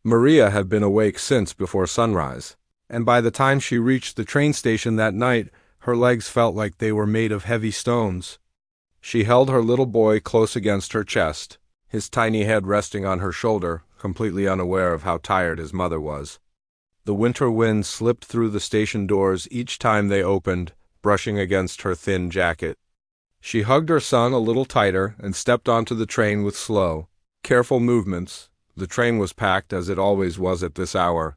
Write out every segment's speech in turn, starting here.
Maria had been awake since before sunrise, and by the time she reached the train station that night, her legs felt like they were made of heavy stones. She held her little boy close against her chest, his tiny head resting on her shoulder, completely unaware of how tired his mother was. The winter wind slipped through the station doors each time they opened, brushing against her thin jacket. She hugged her son a little tighter and stepped onto the train with slow, careful movements. The train was packed, as it always was at this hour.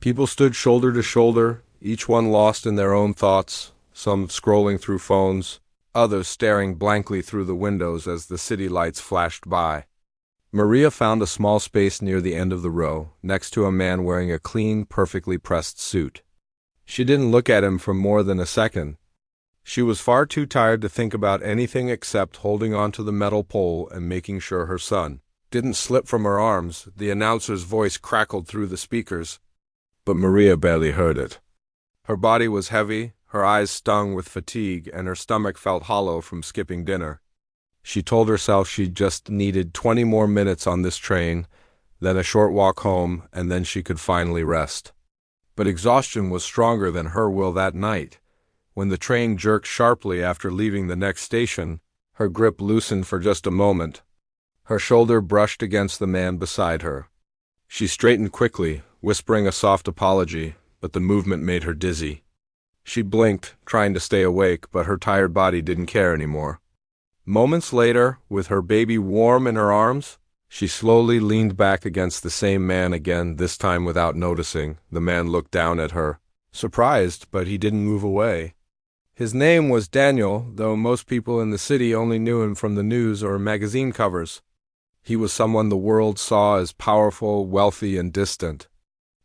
People stood shoulder to shoulder, each one lost in their own thoughts, some scrolling through phones, others staring blankly through the windows as the city lights flashed by. Maria found a small space near the end of the row, next to a man wearing a clean, perfectly pressed suit. She didn't look at him for more than a second. She was far too tired to think about anything except holding onto the metal pole and making sure her son didn't slip from her arms. The announcer's voice crackled through the speakers, but Maria barely heard it. Her body was heavy, her eyes stung with fatigue, and her stomach felt hollow from skipping dinner. She told herself she just needed 20 more minutes on this train, then a short walk home, and then she could finally rest. But exhaustion was stronger than her will that night. When the train jerked sharply after leaving the next station, her grip loosened for just a moment. Her shoulder brushed against the man beside her. She straightened quickly, whispering a soft apology, but the movement made her dizzy. She blinked, trying to stay awake, but her tired body didn't care anymore. Moments later, with her baby warm in her arms, she slowly leaned back against the same man again, this time without noticing. The man looked down at her, surprised, but he didn't move away. His name was Daniel, though most people in the city only knew him from the news or magazine covers. He was someone the world saw as powerful, wealthy, and distant.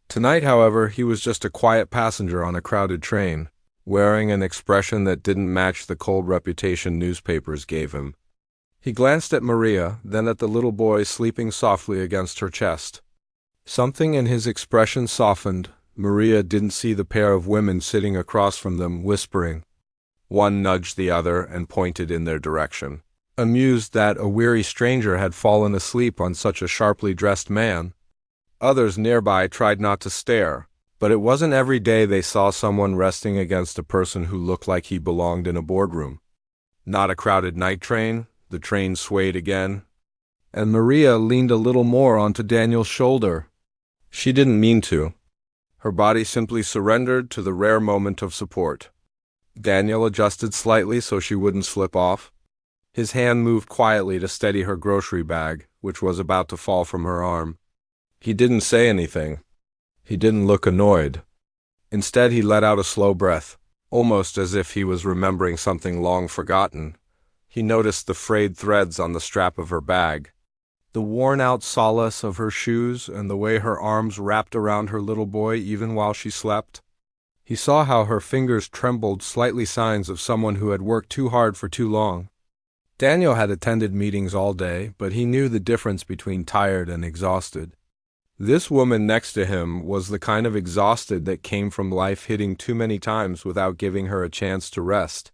Tonight, however, he was just a quiet passenger on a crowded train, wearing an expression that didn't match the cold reputation newspapers gave him. He glanced at Maria, then at the little boy sleeping softly against her chest. Something in his expression softened. Maria didn't see the pair of women sitting across from them, whispering. One nudged the other and pointed in their direction, amused that a weary stranger had fallen asleep on such a sharply dressed man. Others nearby tried not to stare, but it wasn't every day they saw someone resting against a person who looked like he belonged in a boardroom. Not a crowded night train. The train swayed again, and Maria leaned a little more onto Daniel's shoulder. She didn't mean to. Her body simply surrendered to the rare moment of support. Daniel adjusted slightly so she wouldn't slip off. His hand moved quietly to steady her grocery bag, which was about to fall from her arm. He didn't say anything. He didn't look annoyed. Instead, he let out a slow breath, almost as if he was remembering something long forgotten. He noticed the frayed threads on the strap of her bag, the worn-out solace of her shoes, and the way her arms wrapped around her little boy even while she slept. He saw how her fingers trembled, slightly signs of someone who had worked too hard for too long. Daniel had attended meetings all day, but he knew the difference between tired and exhausted. This woman next to him was the kind of exhausted that came from life hitting too many times without giving her a chance to rest.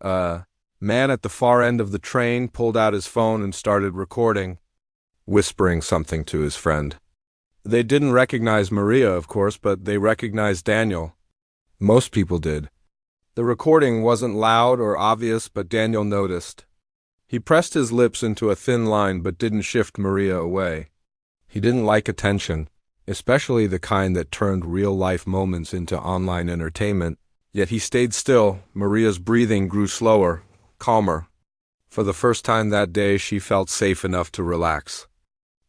Man at the far end of the train pulled out his phone and started recording, whispering something to his friend. They didn't recognize Maria, of course, but they recognized Daniel. Most people did. The recording wasn't loud or obvious, but Daniel noticed. He pressed his lips into a thin line but didn't shift Maria away. He didn't like attention, especially the kind that turned real-life moments into online entertainment. Yet he stayed still. Maria's breathing grew slower, calmer. For the first time that day, she felt safe enough to relax.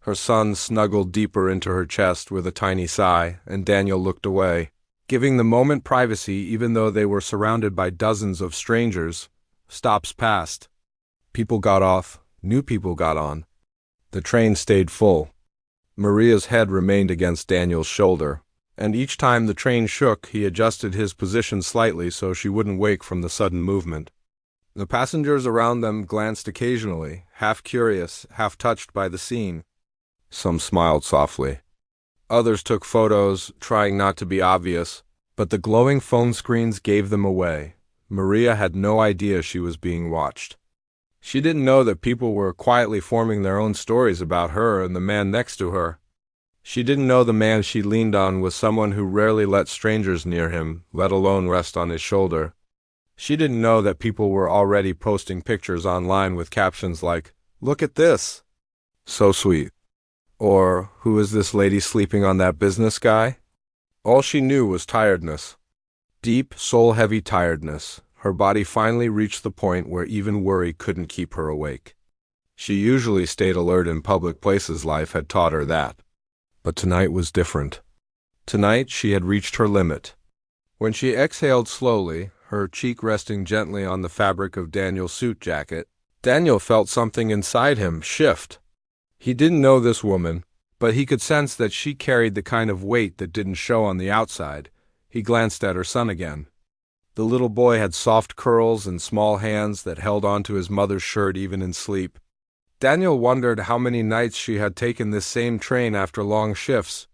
Her son snuggled deeper into her chest with a tiny sigh, and Daniel looked away, giving the moment privacy even though they were surrounded by dozens of strangers. Stops passed. People got off. New people got on. The train stayed full. Maria's head remained against Daniel's shoulder, and each time the train shook, he adjusted his position slightly so she wouldn't wake from the sudden movement. The passengers around them glanced occasionally, half curious, half touched by the scene. Some smiled softly. Others took photos, trying not to be obvious, but the glowing phone screens gave them away. Maria had no idea she was being watched. She didn't know that people were quietly forming their own stories about her and the man next to her. She didn't know the man she leaned on was someone who rarely let strangers near him, let alone rest on his shoulder. She didn't know that people were already posting pictures online with captions like, "Look at this! So sweet." Or, "Who is this lady sleeping on that business guy?" All she knew was tiredness. Deep, soul-heavy tiredness. Her body finally reached the point where even worry couldn't keep her awake. She usually stayed alert in public places. Life had taught her that. But tonight was different. Tonight she had reached her limit. When she exhaled slowly, her cheek resting gently on the fabric of Daniel's suit jacket, Daniel felt something inside him shift. He didn't know this woman, but he could sense that she carried the kind of weight that didn't show on the outside. He glanced at her son again. The little boy had soft curls and small hands that held onto his mother's shirt even in sleep. Daniel wondered how many nights she had taken this same train after long shifts,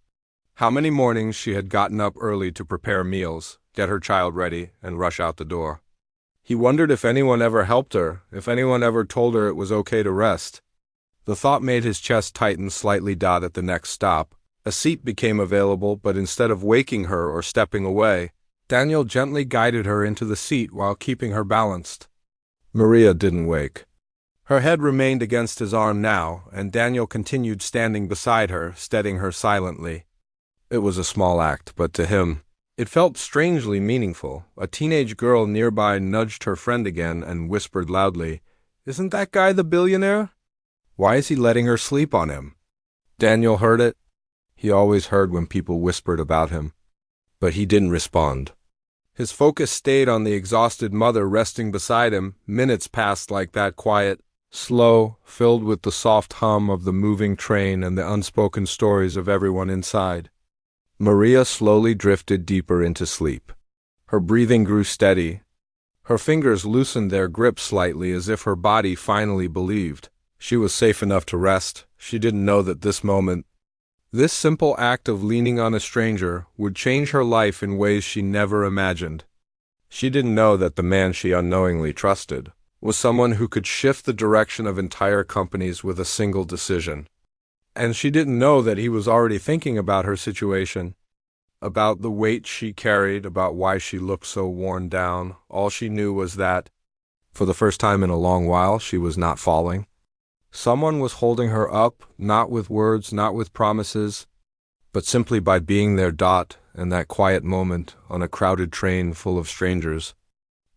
how many mornings she had gotten up early to prepare meals, get her child ready, and rush out the door. He wondered if anyone ever helped her, if anyone ever told her it was okay to rest. The thought made his chest tighten slightly. At the next stop, a seat became available, but instead of waking her or stepping away, Daniel gently guided her into the seat while keeping her balanced. Maria didn't wake. Her head remained against his arm now, and Daniel continued standing beside her, steadying her silently. It was a small act, but to him, it felt strangely meaningful. A teenage girl nearby nudged her friend again and whispered loudly, "Isn't that guy the billionaire? Why is he letting her sleep on him?" Daniel heard it. He always heard when people whispered about him. But he didn't respond. His focus stayed on the exhausted mother resting beside him. Minutes passed like that, quiet, slow, filled with the soft hum of the moving train and the unspoken stories of everyone inside. Maria slowly drifted deeper into sleep. Her breathing grew steady. Her fingers loosened their grip slightly as if her body finally believed she was safe enough to rest. She didn't know that this moment, this simple act of leaning on a stranger, would change her life in ways she never imagined. She didn't know that the man she unknowingly trusted was someone who could shift the direction of entire companies with a single decision. And she didn't know that he was already thinking about her situation, about the weight she carried, about why she looked so worn down. All she knew was that, for the first time in a long while, she was not falling. Someone was holding her up, not with words, not with promises, but simply by being there. And that quiet moment on a crowded train full of strangers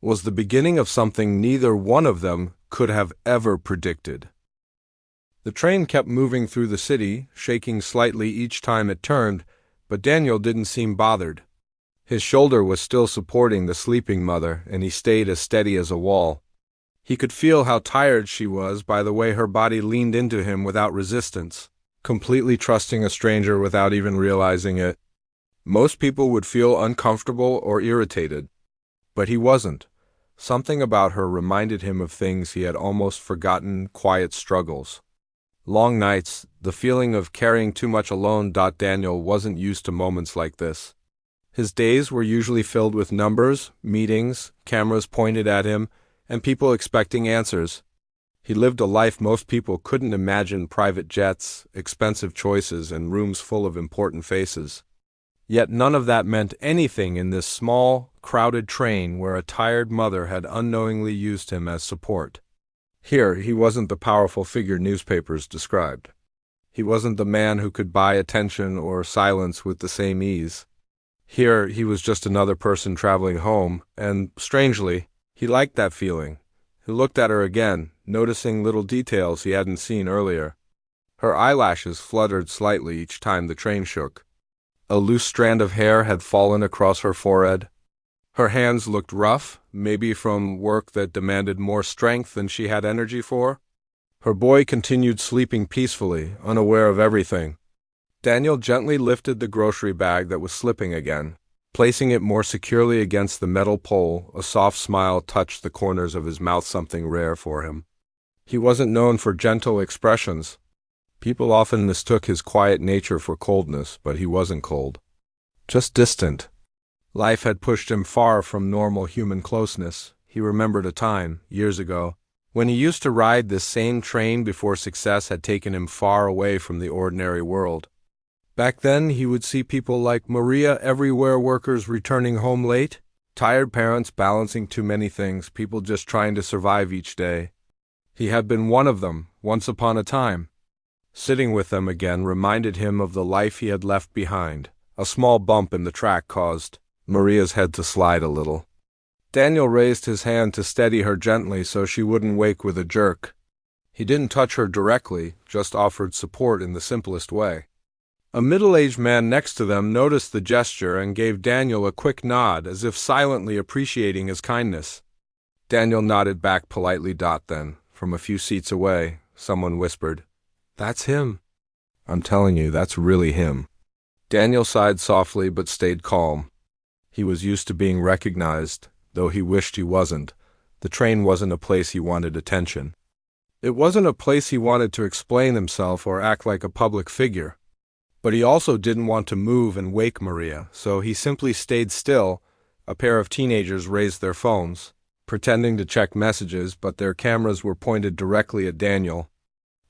was the beginning of something neither one of them could have ever predicted. The train kept moving through the city, shaking slightly each time it turned, but Daniel didn't seem bothered. His shoulder was still supporting the sleeping mother, and he stayed as steady as a wall. He could feel how tired she was by the way her body leaned into him without resistance, completely trusting a stranger without even realizing it. Most people would feel uncomfortable or irritated, but he wasn't. Something about her reminded him of things he had almost forgotten, quiet struggles. Long nights, the feeling of carrying too much alone. Daniel wasn't used to moments like this. His days were usually filled with numbers, meetings, cameras pointed at him, and people expecting answers. He lived a life most people couldn't imagine: private jets, expensive choices, and rooms full of important faces. Yet none of that meant anything in this small, crowded train where a tired mother had unknowingly used him as support. Here, he wasn't the powerful figure newspapers described. He wasn't the man who could buy attention or silence with the same ease. Here, he was just another person traveling home, and, strangely, he liked that feeling. He looked at her again, noticing little details he hadn't seen earlier. Her eyelashes fluttered slightly each time the train shook. A loose strand of hair had fallen across her forehead. Her hands looked rough, maybe from work that demanded more strength than she had energy for. Her boy continued sleeping peacefully, unaware of everything. Daniel gently lifted the grocery bag that was slipping again. Placing it more securely against the metal pole, a soft smile touched the corners of his mouth, something rare for him. He wasn't known for gentle expressions. People often mistook his quiet nature for coldness, but he wasn't cold. Just distant. Life had pushed him far from normal human closeness. He remembered a time, years ago, when he used to ride this same train before success had taken him far away from the ordinary world. Back then, he would see people like Maria everywhere, workers returning home late, tired parents balancing too many things, people just trying to survive each day. He had been one of them, once upon a time. Sitting with them again reminded him of the life he had left behind. A small bump in the track caused Maria's head to slide a little. Daniel raised his hand to steady her gently so she wouldn't wake with a jerk. He didn't touch her directly, just offered support in the simplest way. A middle-aged man next to them noticed the gesture and gave Daniel a quick nod, as if silently appreciating his kindness. Daniel nodded back politely. Then, from a few seats away, someone whispered, "That's him." "I'm telling you, that's really him." Daniel sighed softly but stayed calm. He was used to being recognized, though he wished he wasn't. The train wasn't a place he wanted attention. It wasn't a place he wanted to explain himself or act like a public figure. But he also didn't want to move and wake Maria, so he simply stayed still. A pair of teenagers raised their phones, pretending to check messages, but their cameras were pointed directly at Daniel.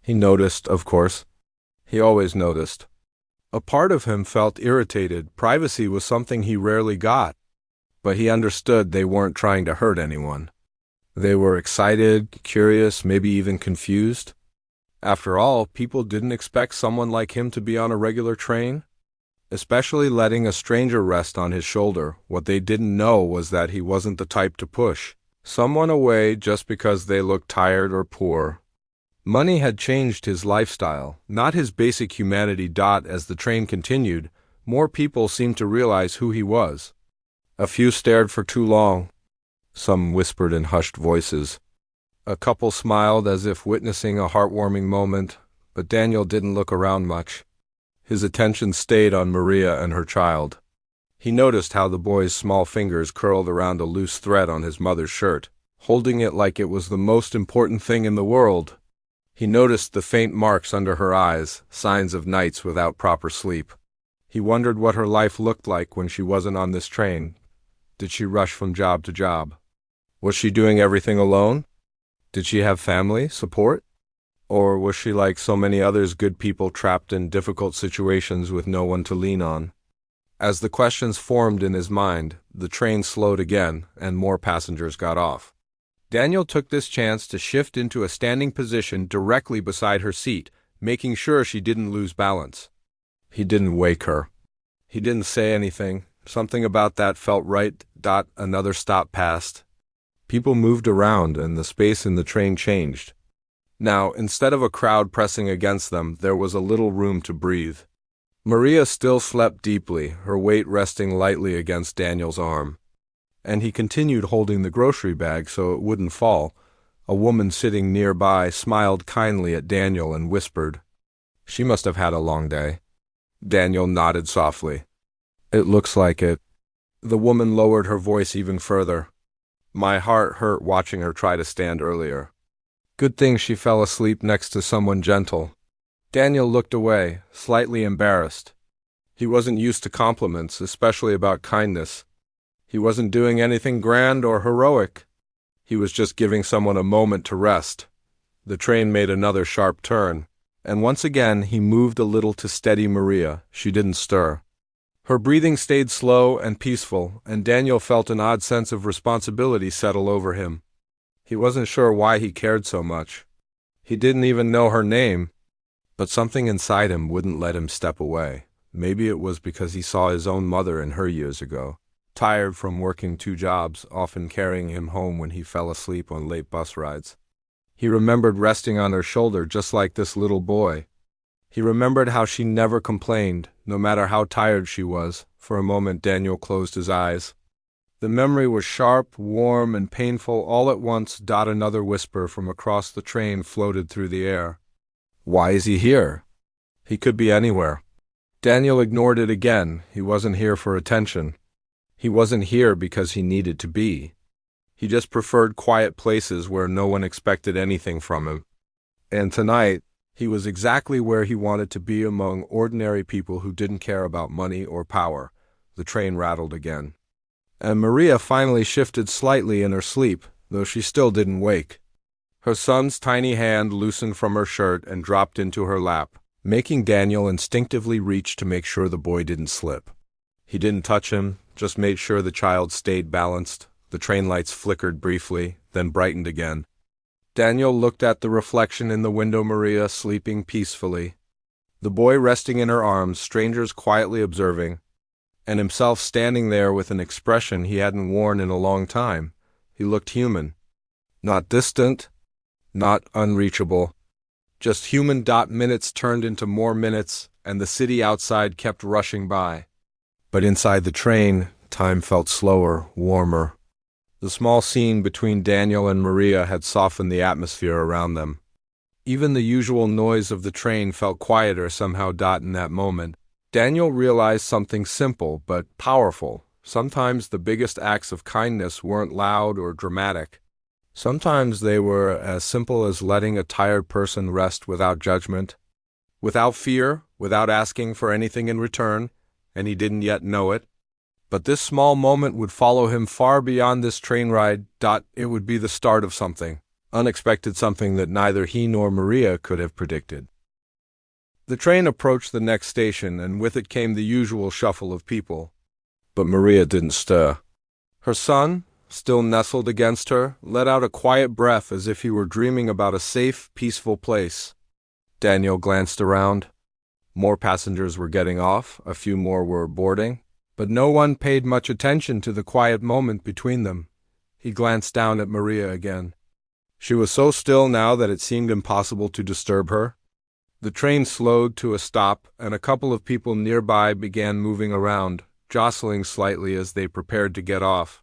He noticed, of course. He always noticed. A part of him felt irritated. Privacy was something he rarely got. But he understood they weren't trying to hurt anyone. They were excited, curious, maybe even confused. After all, people didn't expect someone like him to be on a regular train, especially letting a stranger rest on his shoulder. What they didn't know was that he wasn't the type to push someone away just because they looked tired or poor. Money had changed his lifestyle, not his basic humanity. As the train continued, more people seemed to realize who he was. A few stared for too long. Some whispered in hushed voices. A couple smiled as if witnessing a heartwarming moment, but Daniel didn't look around much. His attention stayed on Maria and her child. He noticed how the boy's small fingers curled around a loose thread on his mother's shirt, holding it like it was the most important thing in the world. He noticed the faint marks under her eyes, signs of nights without proper sleep. He wondered what her life looked like when she wasn't on this train. Did she rush from job to job? Was she doing everything alone? Did she have family, support? Or was she like so many others, good people trapped in difficult situations with no one to lean on? As the questions formed in his mind, the train slowed again, and more passengers got off. Daniel took this chance to shift into a standing position directly beside her seat, making sure she didn't lose balance. He didn't wake her. He didn't say anything. Something about that felt right. Another stop passed. People moved around, and the space in the train changed. Now, instead of a crowd pressing against them, there was a little room to breathe. Maria still slept deeply, her weight resting lightly against Daniel's arm. And he continued holding the grocery bag so it wouldn't fall. A woman sitting nearby smiled kindly at Daniel and whispered, "She must have had a long day." Daniel nodded softly. "It looks like it." The woman lowered her voice even further. My heart hurt watching her try to stand earlier. Good thing she fell asleep next to someone gentle. Daniel looked away, slightly embarrassed. He wasn't used to compliments, especially about kindness. He wasn't doing anything grand or heroic. He was just giving someone a moment to rest. The train made another sharp turn, and once again he moved a little to steady Maria. She didn't stir. Her breathing stayed slow and peaceful, and Daniel felt an odd sense of responsibility settle over him. He wasn't sure why he cared so much. He didn't even know her name, but something inside him wouldn't let him step away. Maybe it was because he saw his own mother in her years ago, tired from working 2 jobs, often carrying him home when he fell asleep on late bus rides. He remembered resting on her shoulder just like this little boy. He remembered how she never complained, no matter how tired she was. For a moment, Daniel closed his eyes. The memory was sharp, warm, and painful all at once. Another whisper from across the train floated through the air. Why is he here? He could be anywhere. Daniel ignored it again. He wasn't here for attention. He wasn't here because he needed to be. He just preferred quiet places where no one expected anything from him. And tonight, he was exactly where he wanted to be, among ordinary people who didn't care about money or power. The train rattled again. And Maria finally shifted slightly in her sleep, though she still didn't wake. Her son's tiny hand loosened from her shirt and dropped into her lap. making Daniel instinctively reach to make sure the boy didn't slip. He didn't touch him, just made sure the child stayed balanced. The train lights flickered briefly, then brightened again. Daniel looked at the reflection in the window, Maria sleeping peacefully, the boy resting in her arms, strangers quietly observing, and himself standing there with an expression he hadn't worn in a long time. He looked human. Not distant, not unreachable. Just human. Minutes turned into more minutes, and the city outside kept rushing by. But inside the train, time felt slower, warmer. The small scene between Daniel and Maria had softened the atmosphere around them. Even the usual noise of the train felt quieter somehow. In that moment, Daniel realized something simple but powerful. Sometimes the biggest acts of kindness weren't loud or dramatic. Sometimes they were as simple as letting a tired person rest without judgment, without fear, without asking for anything in return, and he didn't yet know it. But this small moment would follow him far beyond this train ride. It would be the start of something unexpected, something that neither he nor Maria could have predicted. The train approached the next station, and with it came the usual shuffle of people. But Maria didn't stir. Her son, still nestled against her, let out a quiet breath as if he were dreaming about a safe, peaceful place. Daniel glanced around. More passengers were getting off, a few more were boarding, but no one paid much attention to the quiet moment between them. He glanced down at Maria again. She was so still now that it seemed impossible to disturb her. The train slowed to a stop, and a couple of people nearby began moving around, jostling slightly as they prepared to get off.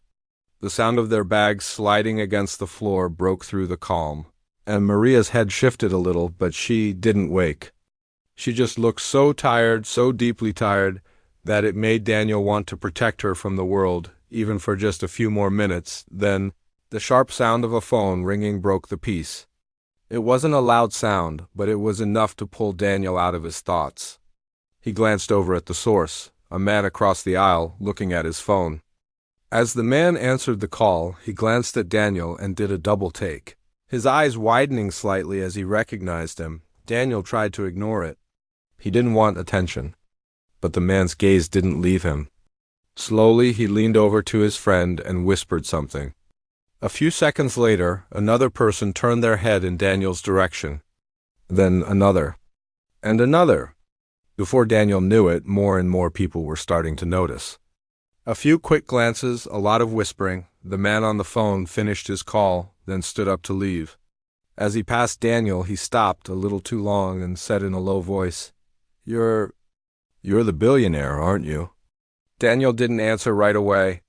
The sound of their bags sliding against the floor broke through the calm, and Maria's head shifted a little, but she didn't wake. She just looked so tired, so deeply tired, that it made Daniel want to protect her from the world, even for just a few more minutes. Then, the sharp sound of a phone ringing broke the peace. It wasn't a loud sound, but it was enough to pull Daniel out of his thoughts. He glanced over at the source, a man across the aisle, looking at his phone. As the man answered the call, he glanced at Daniel and did a double take. His eyes widening slightly as he recognized him. Daniel tried to ignore it. He didn't want attention. But the man's gaze didn't leave him. Slowly, he leaned over to his friend and whispered something. A few seconds later, another person turned their head in Daniel's direction. Then another. And another. Before Daniel knew it, more and more people were starting to notice. A few quick glances, a lot of whispering. The man on the phone finished his call, then stood up to leave. As he passed Daniel, he stopped a little too long and said in a low voice, You're the billionaire, aren't you?" Daniel didn't answer right away.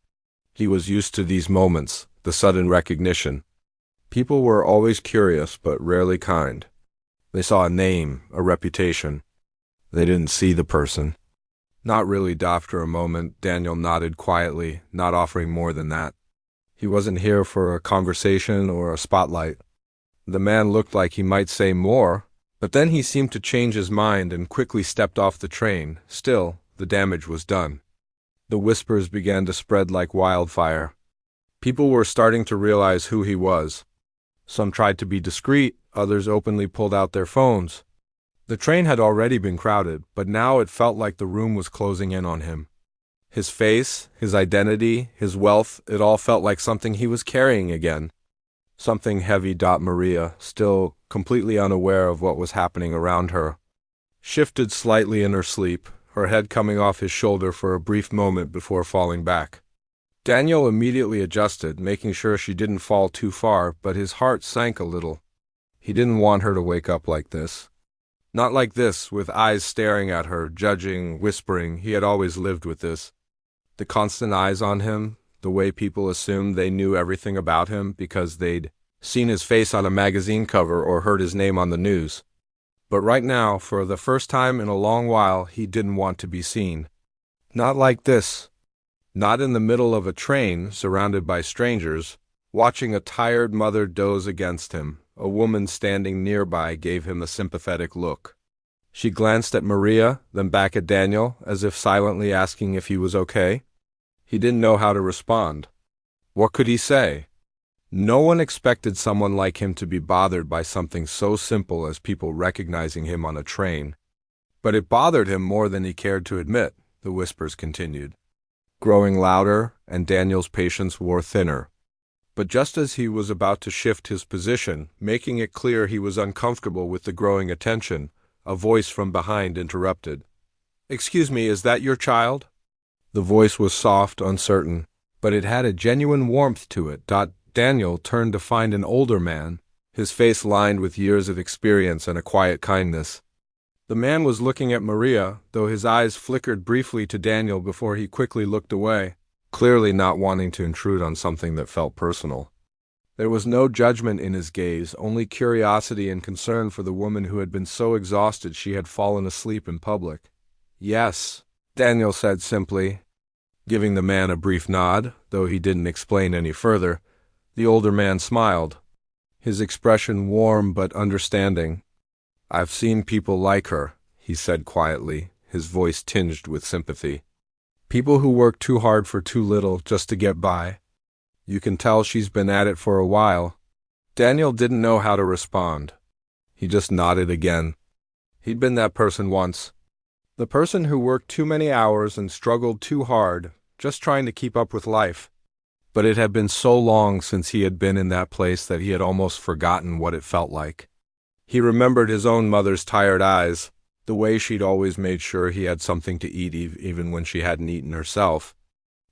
He was used to these moments, the sudden recognition. People were always curious, but rarely kind. They saw a name, a reputation. They didn't see the person. Not really. After a moment, Daniel nodded quietly, not offering more than that. He wasn't here for a conversation or a spotlight. The man looked like he might say more, but then he seemed to change his mind and quickly stepped off the train. Still, the damage was done. The whispers began to spread like wildfire. People were starting to realize who he was. Some tried to be discreet, others openly pulled out their phones. The train had already been crowded, but now it felt like the room was closing in on him. His face, his identity, his wealth, it all felt like something he was carrying again. Something heavy. Maria, still completely unaware of what was happening around her, shifted slightly in her sleep, her head coming off his shoulder for a brief moment before falling back. Daniel immediately adjusted, making sure she didn't fall too far, but his heart sank a little. He didn't want her to wake up like this. Not like this, with eyes staring at her, judging, whispering. He had always lived with this. The constant eyes on him, the way people assumed they knew everything about him because they'd seen his face on a magazine cover or heard his name on the news. But right now, for the first time in a long while, he didn't want to be seen. Not like this. Not in the middle of a train, surrounded by strangers, watching a tired mother doze against him. A woman standing nearby gave him a sympathetic look. She glanced at Maria, then back at Daniel, as if silently asking if he was okay. He didn't know how to respond. What could he say? No one expected someone like him to be bothered by something so simple as people recognizing him on a train. But it bothered him more than he cared to admit, the whispers continued, growing louder, and Daniel's patience wore thinner. But just as he was about to shift his position, making it clear he was uncomfortable with the growing attention, a voice from behind interrupted. "Excuse me, is that your child?" The voice was soft, uncertain, but it had a genuine warmth to it. Daniel turned to find an older man, his face lined with years of experience and a quiet kindness. The man was looking at Maria, though his eyes flickered briefly to Daniel before he quickly looked away, clearly not wanting to intrude on something that felt personal. There was no judgment in his gaze, only curiosity and concern for the woman who had been so exhausted she had fallen asleep in public. "Yes," Daniel said simply, giving the man a brief nod, though he didn't explain any further. The older man smiled, his expression warm but understanding. "I've seen people like her," he said quietly, his voice tinged with sympathy. "People who work too hard for too little just to get by. You can tell she's been at it for a while." Daniel didn't know how to respond. He just nodded again. He'd been that person once. The person who worked too many hours and struggled too hard, just trying to keep up with life. But it had been so long since he had been in that place that he had almost forgotten what it felt like. He remembered his own mother's tired eyes, the way she'd always made sure he had something to eat even when she hadn't eaten herself,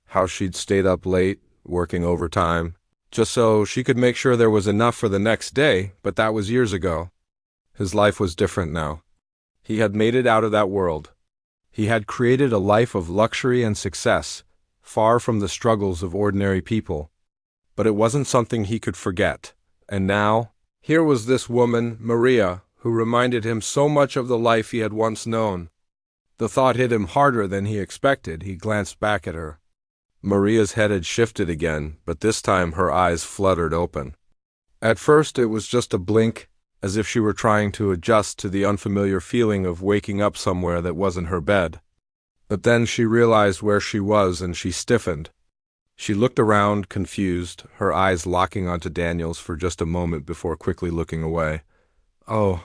how she'd stayed up late, working overtime, just so she could make sure there was enough for the next day, but that was years ago. His life was different now. He had made it out of that world. He had created a life of luxury and success, far from the struggles of ordinary people. But it wasn't something he could forget. And now, here was this woman, Maria, who reminded him so much of the life he had once known. The thought hit him harder than he expected. He glanced back at her. Maria's head had shifted again, but this time her eyes fluttered open. At first it was just a blink, as if she were trying to adjust to the unfamiliar feeling of waking up somewhere that wasn't her bed. But then she realized where she was and she stiffened. She looked around, confused, her eyes locking onto Daniel's for just a moment before quickly looking away. "Oh,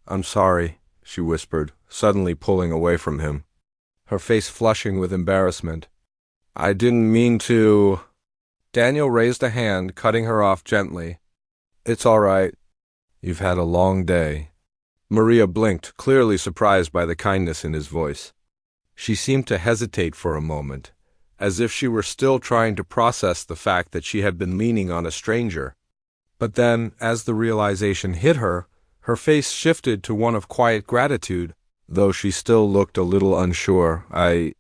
I'm sorry," she whispered, suddenly pulling away from him, her face flushing with embarrassment. "I didn't mean to—" Daniel raised a hand, cutting her off gently. "It's all right. You've had a long day." Maria blinked, clearly surprised by the kindness in his voice. She seemed to hesitate for a moment, as if she were still trying to process the fact that she had been leaning on a stranger. But then, as the realization hit her, her face shifted to one of quiet gratitude, though she still looked a little unsure. I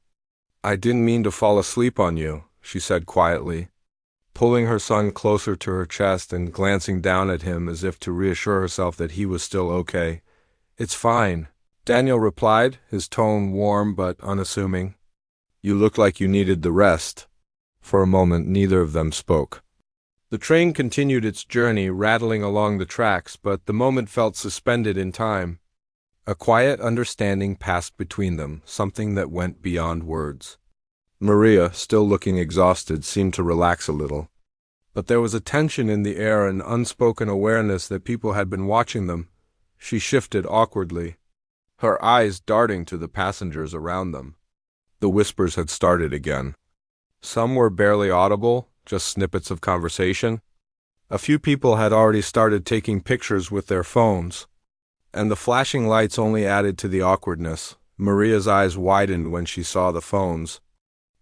didn't mean to fall asleep on you," she said quietly, pulling her son closer to her chest and glancing down at him as if to reassure herself that he was still okay. "It's fine," Daniel replied, his tone warm but unassuming. "You look like you needed the rest." For a moment, neither of them spoke. The train continued its journey, rattling along the tracks, but the moment felt suspended in time. A quiet understanding passed between them, something that went beyond words. Maria, still looking exhausted, seemed to relax a little. But there was a tension in the air, an unspoken awareness that people had been watching them. She shifted awkwardly, her eyes darting to the passengers around them. The whispers had started again. Some were barely audible, just snippets of conversation. A few people had already started taking pictures with their phones, and the flashing lights only added to the awkwardness. Maria's eyes widened when she saw the phones,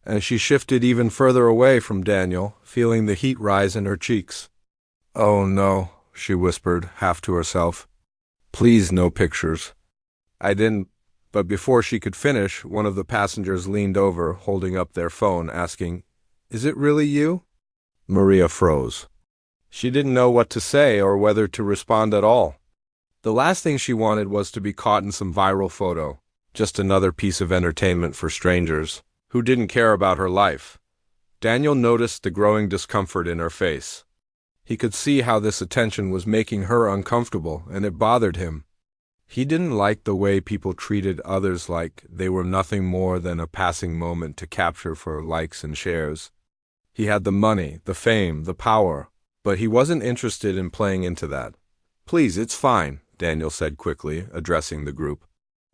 and she shifted even further away from Daniel, feeling the heat rise in her cheeks. "Oh no," she whispered, half to herself. "Please, no pictures." "I didn't—" But before she could finish, one of the passengers leaned over, holding up their phone, asking, "Is it really you?" Maria froze. She didn't know what to say or whether to respond at all. The last thing she wanted was to be caught in some viral photo, just another piece of entertainment for strangers who didn't care about her life. Daniel noticed the growing discomfort in her face. He could see how this attention was making her uncomfortable, and it bothered him. He didn't like the way people treated others like they were nothing more than a passing moment to capture for likes and shares. He had the money, the fame, the power, but he wasn't interested in playing into that. "Please, it's fine," Daniel said quickly, addressing the group.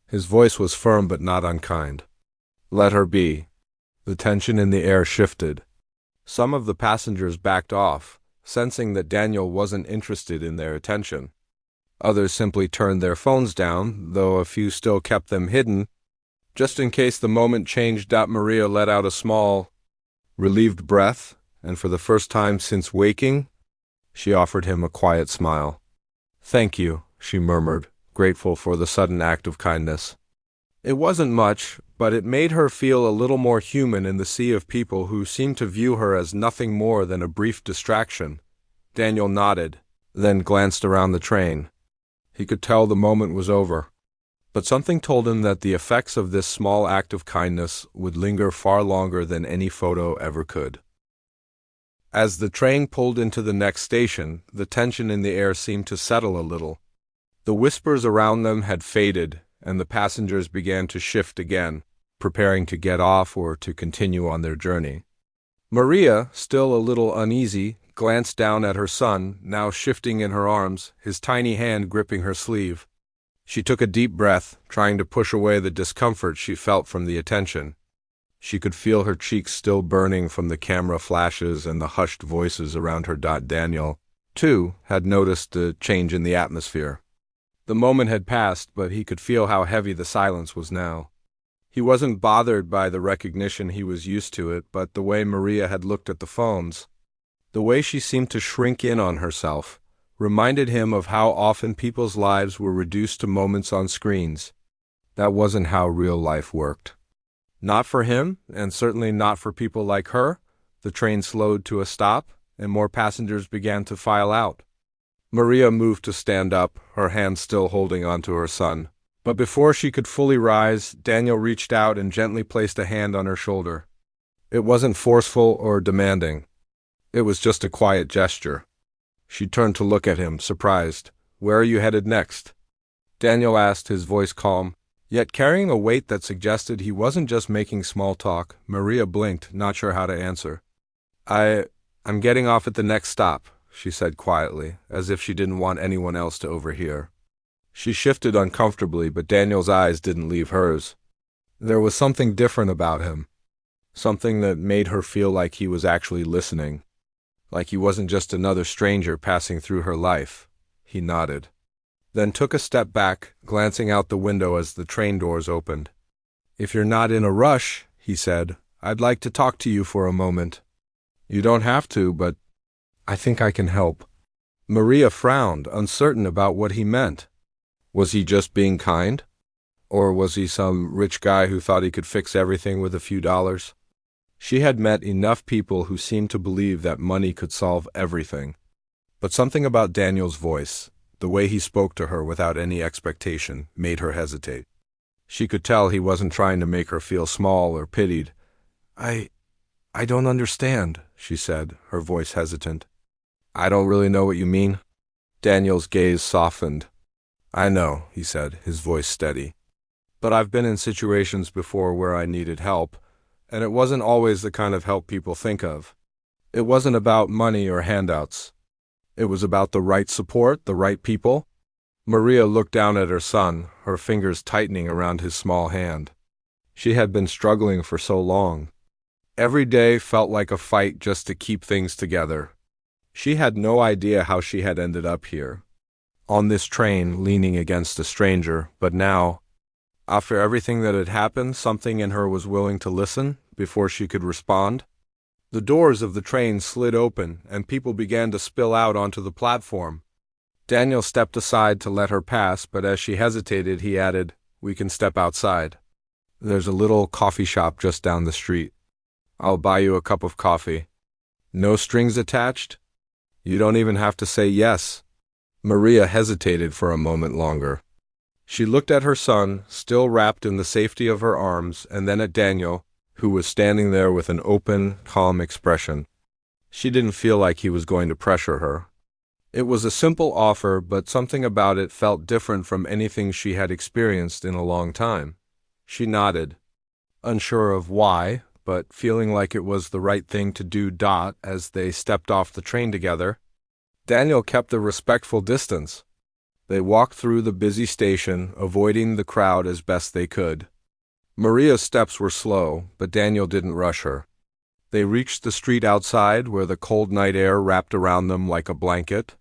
His voice was firm but not unkind. Let her be. The tension in the air shifted. Some of the passengers backed off, sensing that Daniel wasn't interested in their attention. Others simply turned their phones down, though a few still kept them hidden, just in case the moment changed. Maria let out a small, relieved breath, and for the first time since waking, she offered him a quiet smile. "Thank you," she murmured, grateful for the sudden act of kindness. It wasn't much, but it made her feel a little more human in the sea of people who seemed to view her as nothing more than a brief distraction. Daniel nodded, then glanced around the train. He could tell the moment was over, but something told him that the effects of this small act of kindness would linger far longer than any photo ever could. As the train pulled into the next station, the tension in the air seemed to settle a little. The whispers around them had faded, and the passengers began to shift again, preparing to get off or to continue on their journey. Maria, still a little uneasy, glanced down at her son, now shifting in her arms, his tiny hand gripping her sleeve. She took a deep breath, trying to push away the discomfort she felt from the attention. She could feel her cheeks still burning from the camera flashes and the hushed voices around her. Daniel, too, had noticed the change in the atmosphere. The moment had passed, but he could feel how heavy the silence was now. He wasn't bothered by the recognition, he was used to it, but the way Maria had looked at the phones, the way she seemed to shrink in on herself, reminded him of how often people's lives were reduced to moments on screens. That wasn't how real life worked. Not for him, and certainly not for people like her. The train slowed to a stop, and more passengers began to file out. Maria moved to stand up, her hand still holding onto her son. But before she could fully rise, Daniel reached out and gently placed a hand on her shoulder. It wasn't forceful or demanding. It was just a quiet gesture. She turned to look at him, surprised. "Where are you headed next?" Daniel asked, his voice calm, yet carrying a weight that suggested he wasn't just making small talk. Maria blinked, not sure how to answer. I'm getting off at the next stop," she said quietly, as if she didn't want anyone else to overhear. She shifted uncomfortably, but Daniel's eyes didn't leave hers. There was something different about him, something that made her feel like he was actually listening, like he wasn't just another stranger passing through her life. He nodded, then took a step back, glancing out the window as the train doors opened. "If you're not in a rush," he said, "I'd like to talk to you for a moment." "You don't have to, but I think I can help." Maria frowned, uncertain about what he meant. Was he just being kind? Or was he some rich guy who thought he could fix everything with a few dollars? She had met enough people who seemed to believe that money could solve everything. But something about Daniel's voice, the way he spoke to her without any expectation, made her hesitate. She could tell he wasn't trying to make her feel small or pitied. I don't understand," she said, her voice hesitant. "I don't really know what you mean." Daniel's gaze softened. "I know," he said, his voice steady. "But I've been in situations before where I needed help, and it wasn't always the kind of help people think of. It wasn't about money or handouts. It was about the right support, the right people." Maria looked down at her son, her fingers tightening around his small hand. She had been struggling for so long. Every day felt like a fight just to keep things together. She had no idea how she had ended up here, on this train, leaning against a stranger, but now, after everything that had happened, something in her was willing to listen before she could respond. The doors of the train slid open, and people began to spill out onto the platform. Daniel stepped aside to let her pass, but as she hesitated, he added, "We can step outside. There's a little coffee shop just down the street. I'll buy you a cup of coffee. No strings attached. You don't even have to say yes." Maria hesitated for a moment longer. She looked at her son, still wrapped in the safety of her arms, and then at Daniel, who was standing there with an open, calm expression. She didn't feel like he was going to pressure her. It was a simple offer, but something about it felt different from anything she had experienced in a long time. She nodded, unsure of why, but feeling like it was the right thing to do. As they stepped off the train together, Daniel kept a respectful distance. They walked through the busy station, avoiding the crowd as best they could. Maria's steps were slow, but Daniel didn't rush her. They reached the street outside, where the cold night air wrapped around them like a blanket.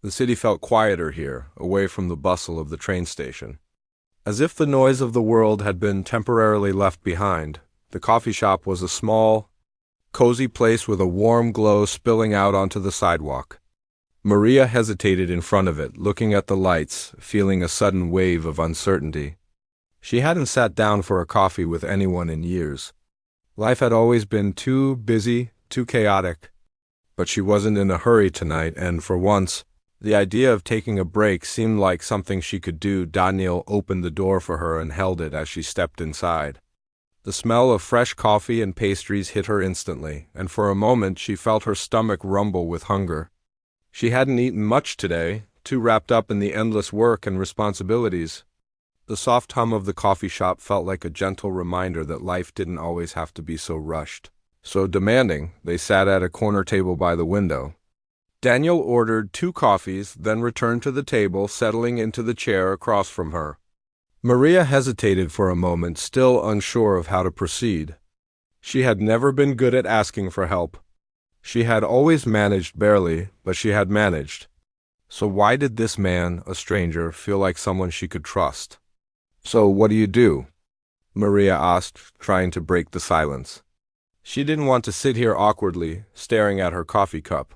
The city felt quieter here, away from the bustle of the train station. As if the noise of the world had been temporarily left behind, the coffee shop was a small, cozy place with a warm glow spilling out onto the sidewalk. Maria hesitated in front of it, looking at the lights, feeling a sudden wave of uncertainty. She hadn't sat down for a coffee with anyone in years. Life had always been too busy, too chaotic. But she wasn't in a hurry tonight, and for once, the idea of taking a break seemed like something she could do. Daniel opened the door for her and held it as she stepped inside. The smell of fresh coffee and pastries hit her instantly, and for a moment she felt her stomach rumble with hunger. She hadn't eaten much today, too wrapped up in the endless work and responsibilities. The soft hum of the coffee shop felt like a gentle reminder that life didn't always have to be so rushed, so demanding. They sat at a corner table by the window. Daniel ordered 2 coffees, then returned to the table, settling into the chair across from her. Maria hesitated for a moment, still unsure of how to proceed. She had never been good at asking for help. She had always managed barely, but she had managed. So why did this man, a stranger, feel like someone she could trust? "So what do you do?" Maria asked, trying to break the silence. She didn't want to sit here awkwardly, staring at her coffee cup.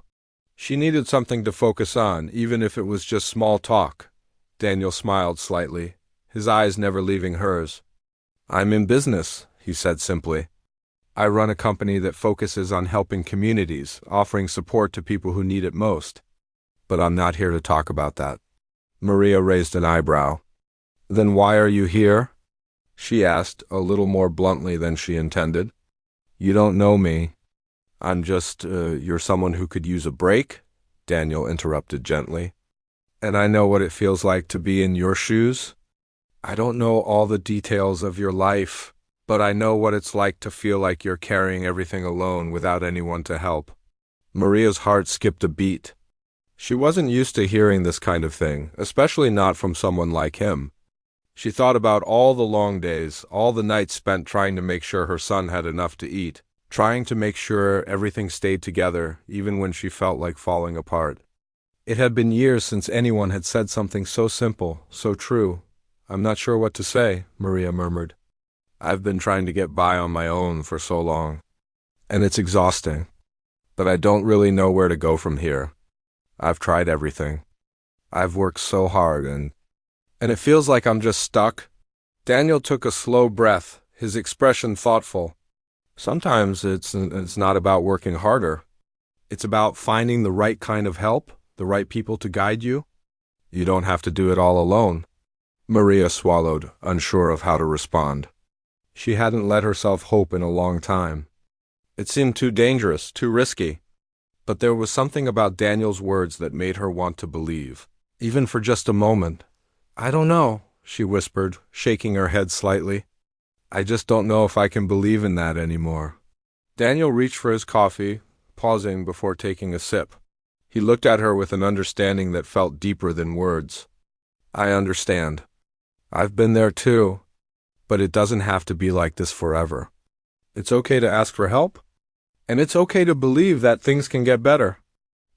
She needed something to focus on, even if it was just small talk. Daniel smiled slightly, his eyes never leaving hers. "I'm in business," he said simply. "I run a company that focuses on helping communities, offering support to people who need it most. But I'm not here to talk about that." Maria raised an eyebrow. "Then why are you here?" she asked, a little more bluntly than she intended. "You don't know me. I'm just, you're someone who could use a break," Daniel interrupted gently. "And I know what it feels like to be in your shoes. I don't know all the details of your life, but I know what it's like to feel like you're carrying everything alone without anyone to help." Maria's heart skipped a beat. She wasn't used to hearing this kind of thing, especially not from someone like him. She thought about all the long days, all the nights spent trying to make sure her son had enough to eat, trying to make sure everything stayed together, even when she felt like falling apart. It had been years since anyone had said something so simple, so true. "I'm not sure what to say," Maria murmured. "I've been trying to get by on my own for so long, and it's exhausting. But I don't really know where to go from here. I've tried everything. I've worked so hard, and it feels like I'm just stuck." Daniel took a slow breath, his expression thoughtful. "Sometimes it's not about working harder. It's about finding the right kind of help, the right people to guide you. You don't have to do it all alone." Maria swallowed, unsure of how to respond. She hadn't let herself hope in a long time. It seemed too dangerous, too risky. But there was something about Daniel's words that made her want to believe, even for just a moment. "I don't know," she whispered, shaking her head slightly. "I just don't know if I can believe in that anymore." Daniel reached for his coffee, pausing before taking a sip. He looked at her with an understanding that felt deeper than words. "I understand. I've been there too. But it doesn't have to be like this forever. It's okay to ask for help, and it's okay to believe that things can get better."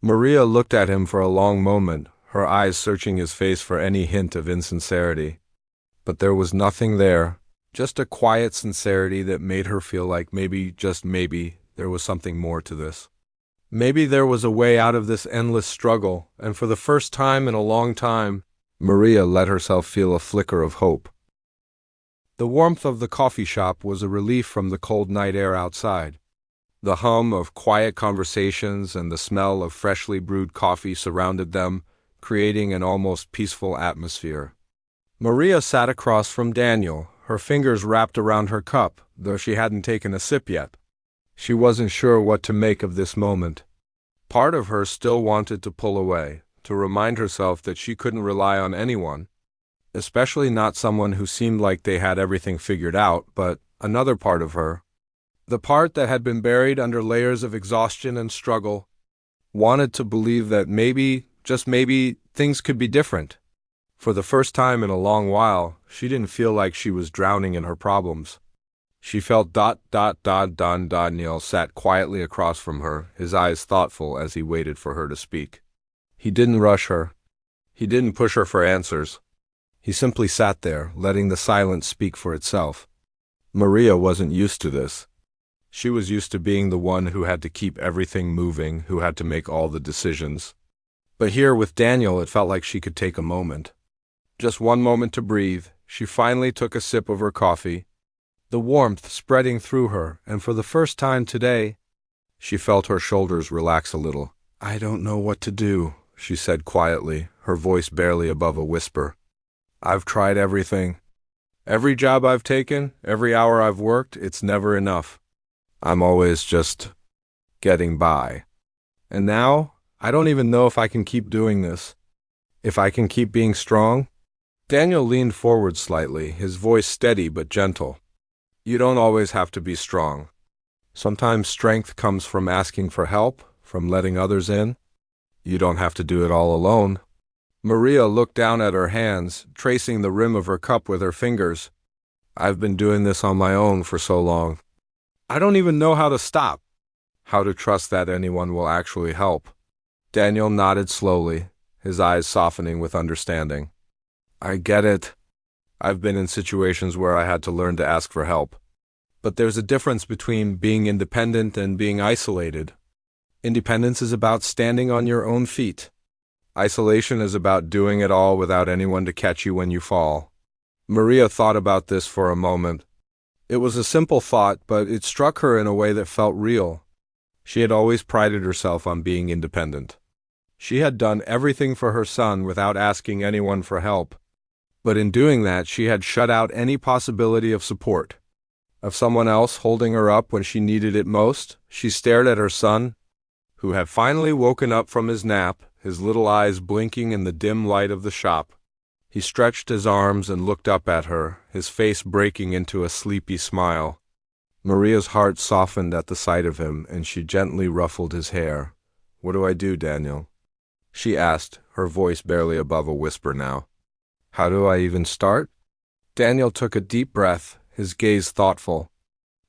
Maria looked at him for a long moment, her eyes searching his face for any hint of insincerity. But there was nothing there, just a quiet sincerity that made her feel like maybe, just maybe, there was something more to this. Maybe there was a way out of this endless struggle, and for the first time in a long time, Maria let herself feel a flicker of hope. The warmth of the coffee shop was a relief from the cold night air outside. The hum of quiet conversations and the smell of freshly brewed coffee surrounded them, creating an almost peaceful atmosphere. Maria sat across from Daniel, her fingers wrapped around her cup, though she hadn't taken a sip yet. She wasn't sure what to make of this moment. Part of her still wanted to pull away, to remind herself that she couldn't rely on anyone, especially not someone who seemed like they had everything figured out, but another part of her, the part that had been buried under layers of exhaustion and struggle, wanted to believe that maybe, just maybe, things could be different. For the first time in a long while, she didn't feel like she was drowning in her problems. She felt Daniel sat quietly across from her, his eyes thoughtful as he waited for her to speak. He didn't rush her. He didn't push her for answers. He simply sat there, letting the silence speak for itself. Maria wasn't used to this. She was used to being the one who had to keep everything moving, who had to make all the decisions. But here with Daniel, it felt like she could take a moment. Just one moment to breathe. She finally took a sip of her coffee, the warmth spreading through her, and for the first time today, she felt her shoulders relax a little. "I don't know what to do," she said quietly, her voice barely above a whisper. "I've tried everything. Every job I've taken, every hour I've worked, it's never enough. I'm always just getting by. And now, I don't even know if I can keep doing this. If I can keep being strong." Daniel leaned forward slightly, his voice steady but gentle. "You don't always have to be strong. Sometimes strength comes from asking for help, from letting others in. You don't have to do it all alone." Maria looked down at her hands, tracing the rim of her cup with her fingers. "I've been doing this on my own for so long. I don't even know how to stop, how to trust that anyone will actually help." Daniel nodded slowly, his eyes softening with understanding. "I get it. I've been in situations where I had to learn to ask for help. But there's a difference between being independent and being isolated. Independence is about standing on your own feet. Isolation is about doing it all without anyone to catch you when you fall." Maria thought about this for a moment. It was a simple thought, but it struck her in a way that felt real. She had always prided herself on being independent. She had done everything for her son without asking anyone for help. But in doing that, she had shut out any possibility of support, of someone else holding her up when she needed it most. She stared at her son, who had finally woken up from his nap, his little eyes blinking in the dim light of the shop. He stretched his arms and looked up at her, his face breaking into a sleepy smile. Maria's heart softened at the sight of him, and she gently ruffled his hair. "What do I do, Daniel?" she asked, her voice barely above a whisper now. "How do I even start?" Daniel took a deep breath, his gaze thoughtful.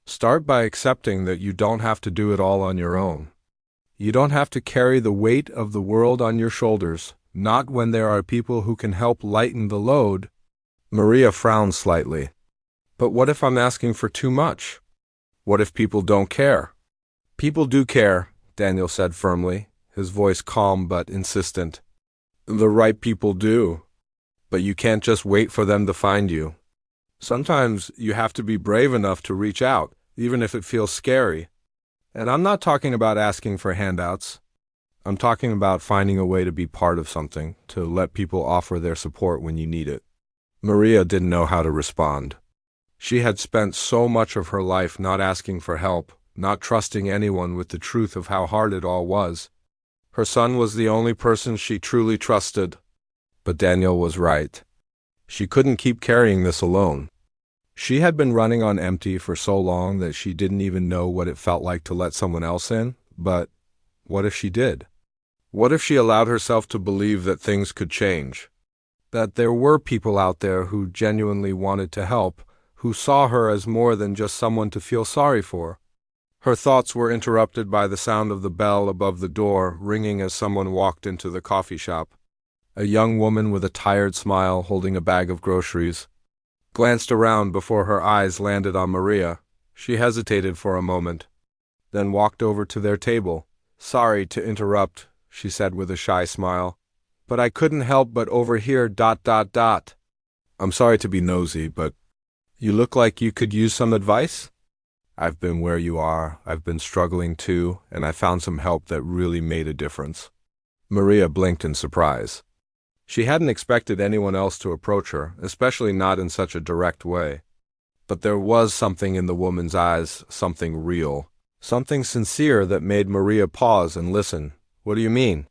"Start by accepting that you don't have to do it all on your own. You don't have to carry the weight of the world on your shoulders, not when there are people who can help lighten the load." Maria frowned slightly. "But what if I'm asking for too much? What if people don't care?" "People do care," Daniel said firmly, his voice calm but insistent. "The right people do. But you can't just wait for them to find you. Sometimes you have to be brave enough to reach out, even if it feels scary. And I'm not talking about asking for handouts. I'm talking about finding a way to be part of something, to let people offer their support when you need it." Maria didn't know how to respond. She had spent so much of her life not asking for help, not trusting anyone with the truth of how hard it all was. Her son was the only person she truly trusted. But Daniel was right. She couldn't keep carrying this alone. She had been running on empty for so long that she didn't even know what it felt like to let someone else in. But what if she did? What if she allowed herself to believe that things could change? That there were people out there who genuinely wanted to help, who saw her as more than just someone to feel sorry for? Her thoughts were interrupted by the sound of the bell above the door ringing as someone walked into the coffee shop. A young woman with a tired smile holding a bag of groceries glanced around before her eyes landed on Maria. She hesitated for a moment, then walked over to their table. "Sorry to interrupt," she said with a shy smile, "but I couldn't help but overhear ... I'm sorry to be nosy, but you look like you could use some advice? I've been where you are, I've been struggling too, and I found some help that really made a difference." Maria blinked in surprise. She hadn't expected anyone else to approach her, especially not in such a direct way. But there was something in the woman's eyes, something real, something sincere that made Maria pause and listen. "What do you mean?"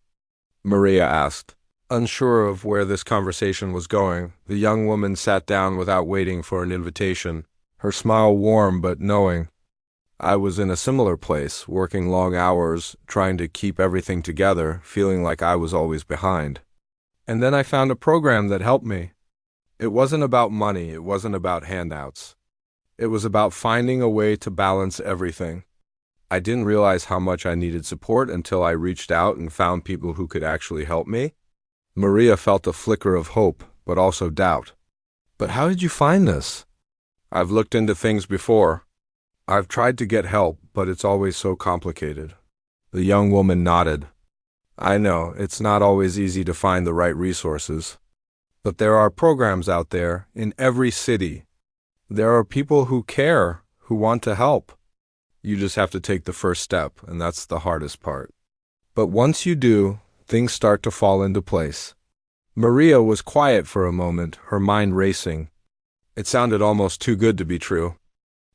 Maria asked. Unsure of where this conversation was going, the young woman sat down without waiting for an invitation, her smile warm but knowing. "I was in a similar place, working long hours, trying to keep everything together, feeling like I was always behind. And then I found a program that helped me. It wasn't about money, it wasn't about handouts. It was about finding a way to balance everything. I didn't realize how much I needed support until I reached out and found people who could actually help me. Maria felt a flicker of hope, but also doubt. But how did you find this? I've looked into things before. I've tried to get help, but it's always so complicated. The young woman nodded. I know, it's not always easy to find the right resources. But there are programs out there, in every city. There are people who care, who want to help. You just have to take the first step, and that's the hardest part. But once you do, things start to fall into place. Maria was quiet for a moment, her mind racing. It sounded almost too good to be true.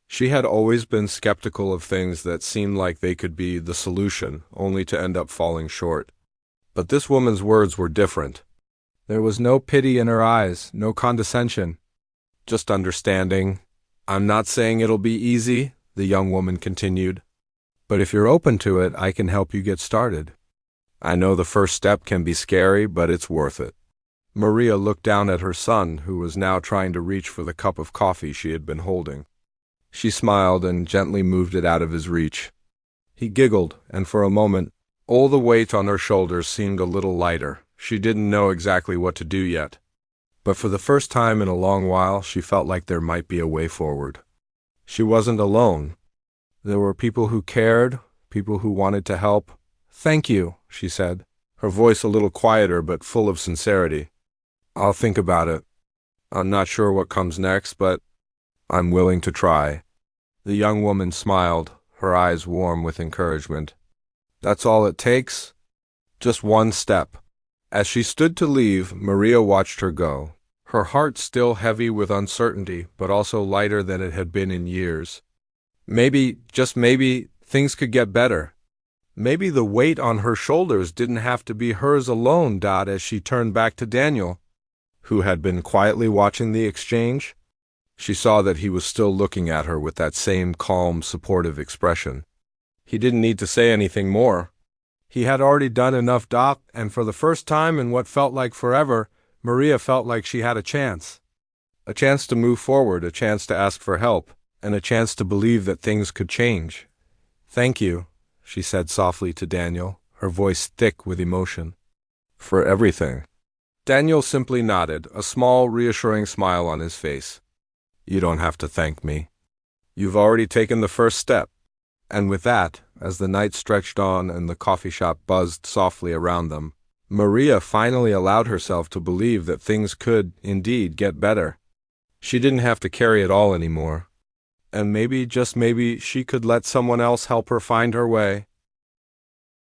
She had always been skeptical of things that seemed like they could be the solution, only to end up falling short. But this woman's words were different. There was no pity in her eyes, no condescension. Just understanding. I'm not saying it'll be easy, the young woman continued. But if you're open to it, I can help you get started. I know the first step can be scary, but it's worth it. Maria looked down at her son, who was now trying to reach for the cup of coffee she had been holding. She smiled and gently moved it out of his reach. He giggled, and for a moment, all the weight on her shoulders seemed a little lighter. She didn't know exactly what to do yet. But for the first time in a long while, she felt like there might be a way forward. She wasn't alone. There were people who cared, people who wanted to help. Thank you, she said, her voice a little quieter but full of sincerity. I'll think about it. I'm not sure what comes next, but I'm willing to try. The young woman smiled, her eyes warm with encouragement. That's all it takes? Just one step. As she stood to leave, Maria watched her go, her heart still heavy with uncertainty, but also lighter than it had been in years. Maybe, just maybe, things could get better. Maybe the weight on her shoulders didn't have to be hers alone, as she turned back to Daniel, who had been quietly watching the exchange. She saw that he was still looking at her with that same calm, supportive expression. He didn't need to say anything more. He had already done enough, and for the first time in what felt like forever, Maria felt like she had a chance. A chance to move forward, a chance to ask for help, and a chance to believe that things could change. Thank you, she said softly to Daniel, her voice thick with emotion. For everything. Daniel simply nodded, a small, reassuring smile on his face. You don't have to thank me. You've already taken the first step. And with that, as the night stretched on and the coffee shop buzzed softly around them, Maria finally allowed herself to believe that things could, indeed, get better. She didn't have to carry it all anymore. And maybe, just maybe, she could let someone else help her find her way.